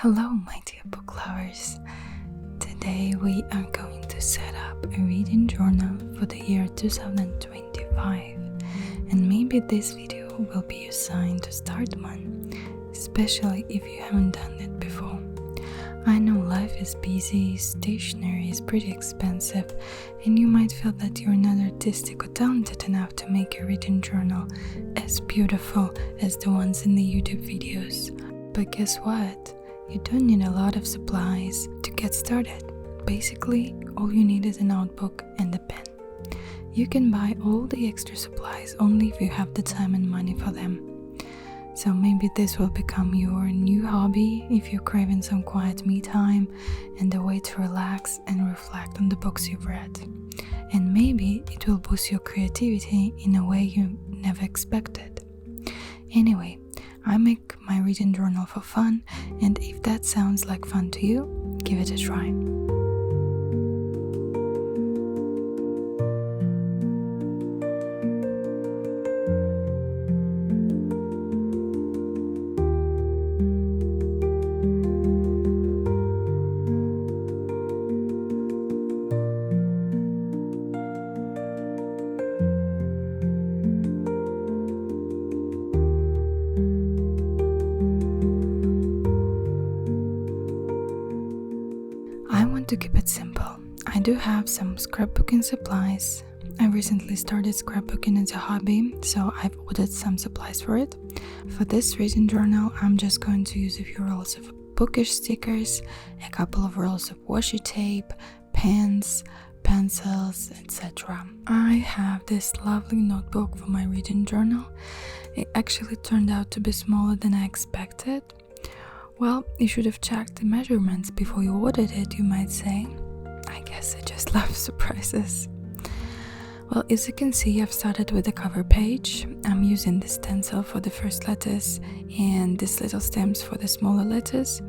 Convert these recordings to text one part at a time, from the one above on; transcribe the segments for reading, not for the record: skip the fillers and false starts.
Hello, my dear book lovers. Today we are going to set up a reading journal for the year 2025, and maybe this video will be your sign to start one, especially if you haven't done it before. I know life is busy, stationery is pretty expensive, and you might feel that you're not artistic or talented enough to make a reading journal as beautiful as the ones in the YouTube videos. But guess what? You don't need a lot of supplies to get started. Basically, all you need is a notebook and a pen. You can buy all the extra supplies only if you have the time and money for them. So maybe this will become your new hobby if you're craving some quiet me time and a way to relax and reflect on the books you've read. And maybe it will boost your creativity in a way you never expected. Anyway, I make my reading journal for fun, and if that sounds like fun to you, give it a try. I want to keep it simple. I do have some scrapbooking supplies. I recently started scrapbooking as a hobby, so I've ordered some supplies for it. For this reading journal, I'm just going to use a few rolls of bookish stickers, a couple of rolls of washi tape, pens, pencils, etc. I have this lovely notebook for my reading journal. It actually turned out to be smaller than I expected. Well, you should have checked the measurements before you ordered it, you might say. I guess I just love surprises. Well, as you can see, I've started with the cover page. I'm using this stencil for the first letters and these little stamps for the smaller letters.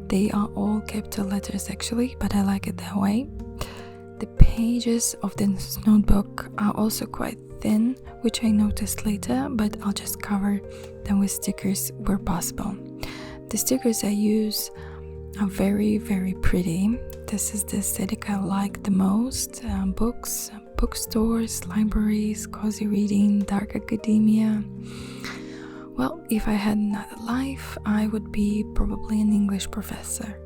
They are all capital letters actually, but I like it that way. The pages of this notebook are also quite thin, which I noticed later, but I'll just cover them with stickers where possible. The stickers I use are very, very pretty. This is the aesthetic I like the most. Books, bookstores, libraries, cozy reading, dark academia. Well, if I had another life, I would be probably an English professor.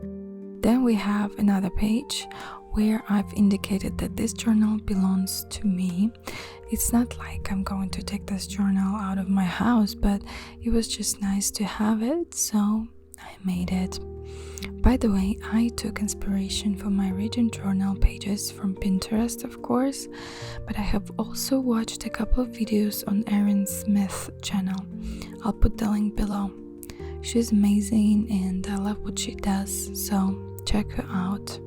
Then we have another page where I've indicated that this journal belongs to me. It's not like I'm going to take this journal out of my house, but it was just nice to have it, so I made it. By the way, I took inspiration for my reading journal pages from Pinterest, of course, but I have also watched a couple of videos on Erin Smith's channel. I'll put the link below. She's amazing and I love what she does, so check her out.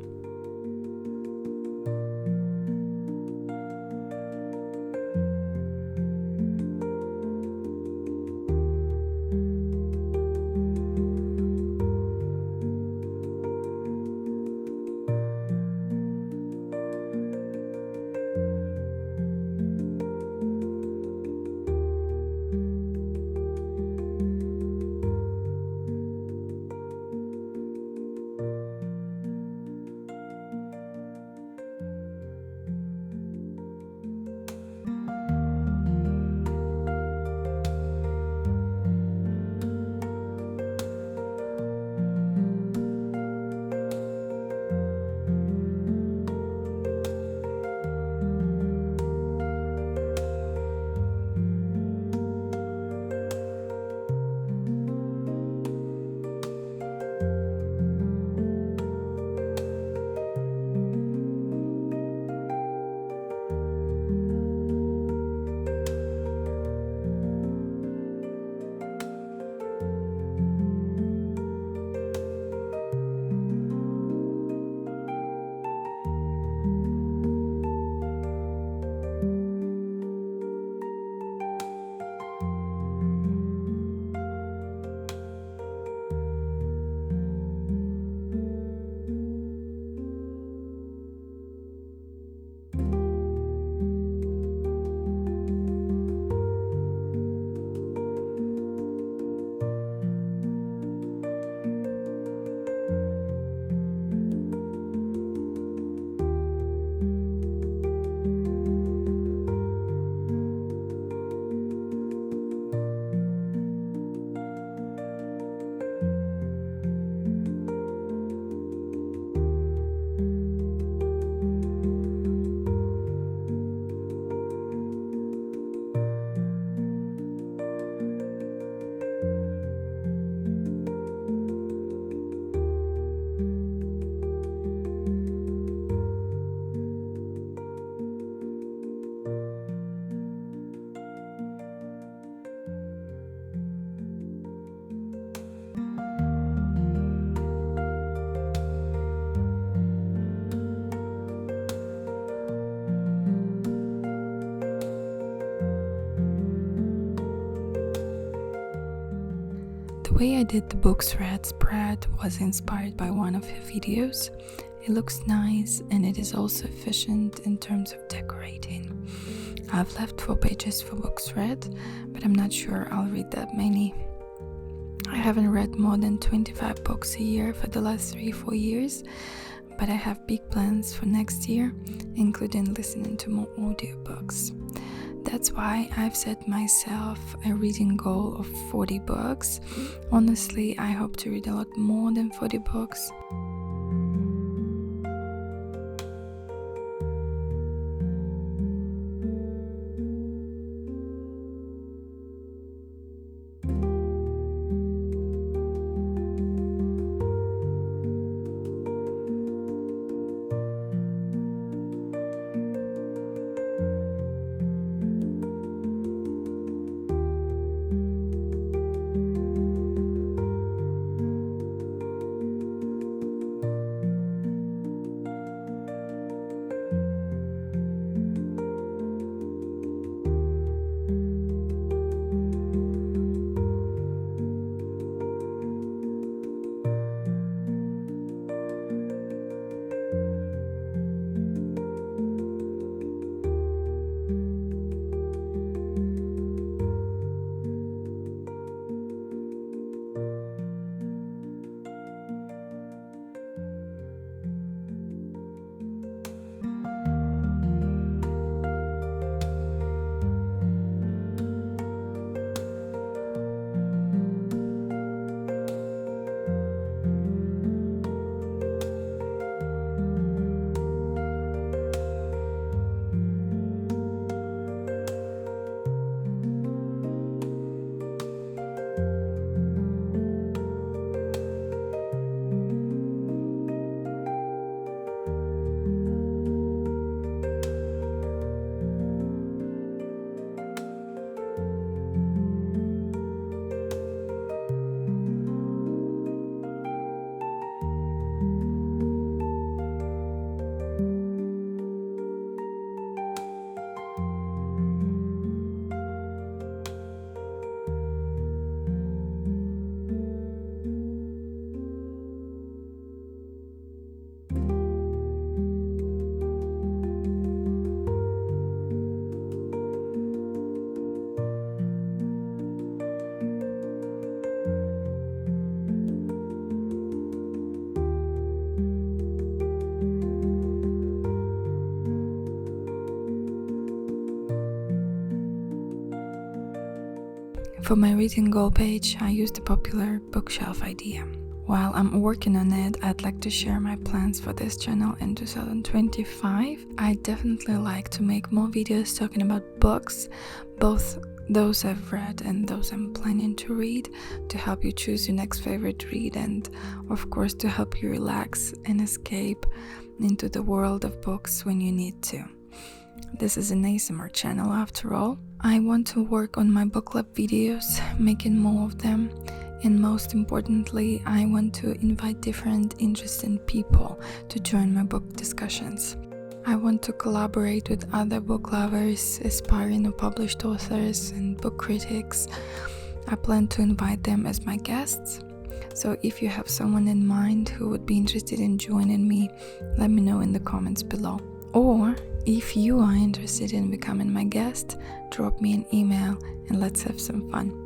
way I did the books read spread was inspired by one of her videos. It looks nice and it is also efficient in terms of decorating. I've left 4 pages for books read, but I'm not sure I'll read that many. I haven't read more than 25 books a year for the last 3-4 years, but I have big plans for next year, including listening to more audiobooks. That's why I've set myself a reading goal of 40 books. Honestly, I hope to read a lot more than 40 books. For my reading goal page, I used the popular bookshelf idea. While I'm working on it, I'd like to share my plans for this channel in 2025. I'd definitely like to make more videos talking about books, both those I've read and those I'm planning to read, to help you choose your next favorite read and, of course, to help you relax and escape into the world of books when you need to. This is an ASMR channel after all. I want to work on my book club videos, making more of them, and most importantly, I want to invite different interesting people to join my book discussions. I want to collaborate with other book lovers, aspiring or published authors, and book critics. I plan to invite them as my guests. So if you have someone in mind who would be interested in joining me, let me know in the comments below. Or if you are interested in becoming my guest, drop me an email and let's have some fun.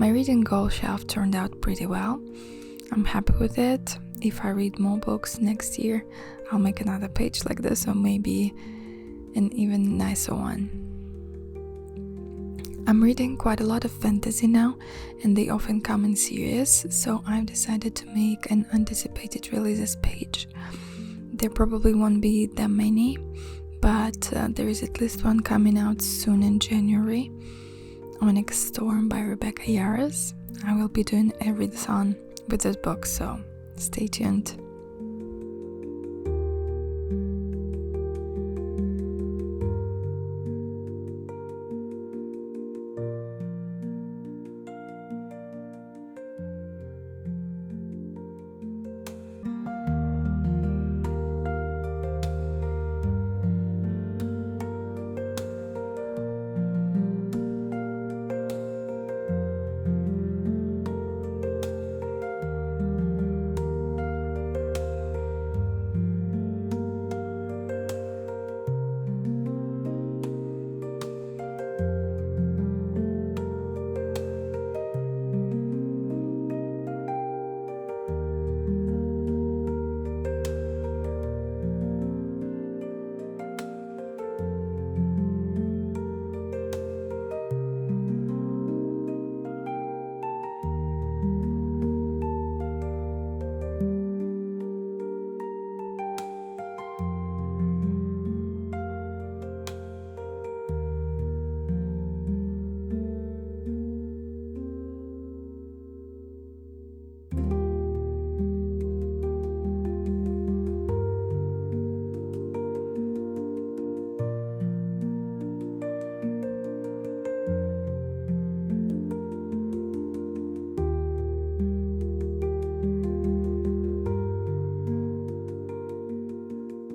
My reading goal shelf turned out pretty well. I'm happy with it. If I read more books next year, I'll make another page like this, or maybe an even nicer one. I'm reading quite a lot of fantasy now, and they often come in series, so I've decided to make an anticipated releases page. There probably won't be that many, but there is at least one coming out soon in January. Onyx Storm by Rebecca Yarros. I will be doing a readathon with this book, so stay tuned.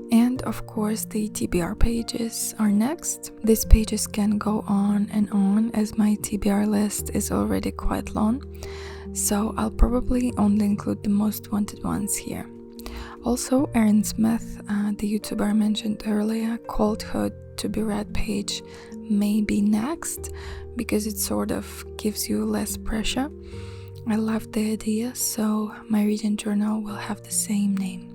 And of course the TBR pages are next. These pages can go on and on as my TBR list is already quite long, so I'll probably only include the most wanted ones here. Also, Erin Smith, the YouTuber I mentioned earlier, called her to be read page maybe next because it sort of gives you less pressure. I love the idea, so my reading journal will have the same name.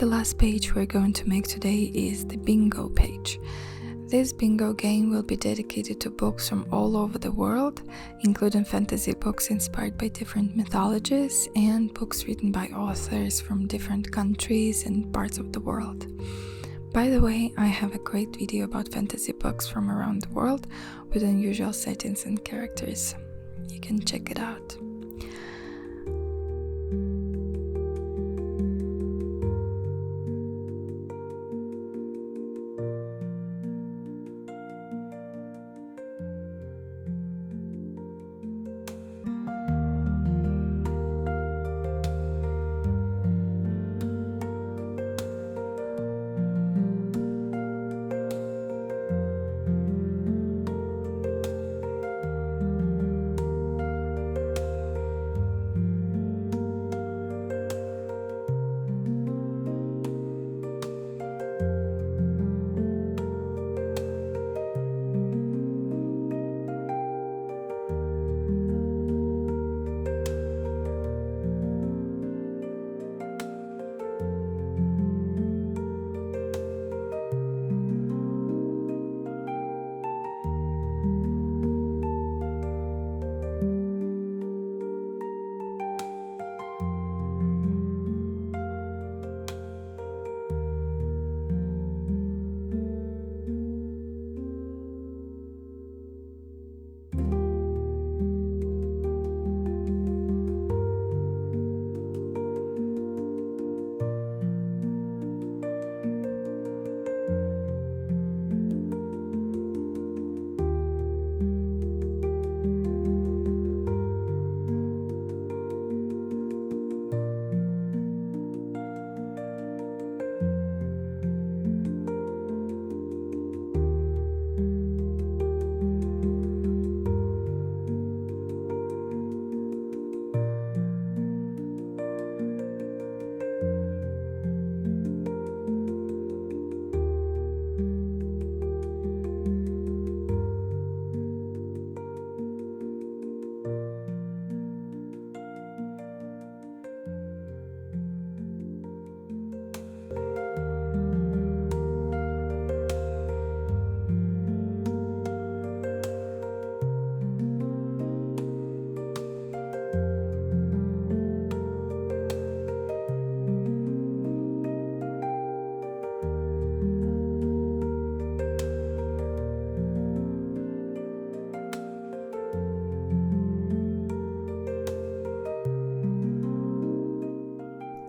the last page we're going to make today is the bingo page. This bingo game will be dedicated to books from all over the world, including fantasy books inspired by different mythologies and books written by authors from different countries and parts of the world. By the way, I have a great video about fantasy books from around the world with unusual settings and characters. You can check it out.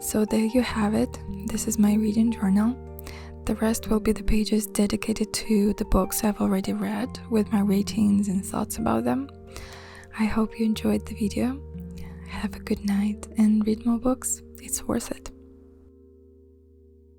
So there you have it. This is my reading journal. The rest will be the pages dedicated to the books I've already read, with my ratings and thoughts about them. I hope you enjoyed the video. Have a good night and read more books. It's worth it.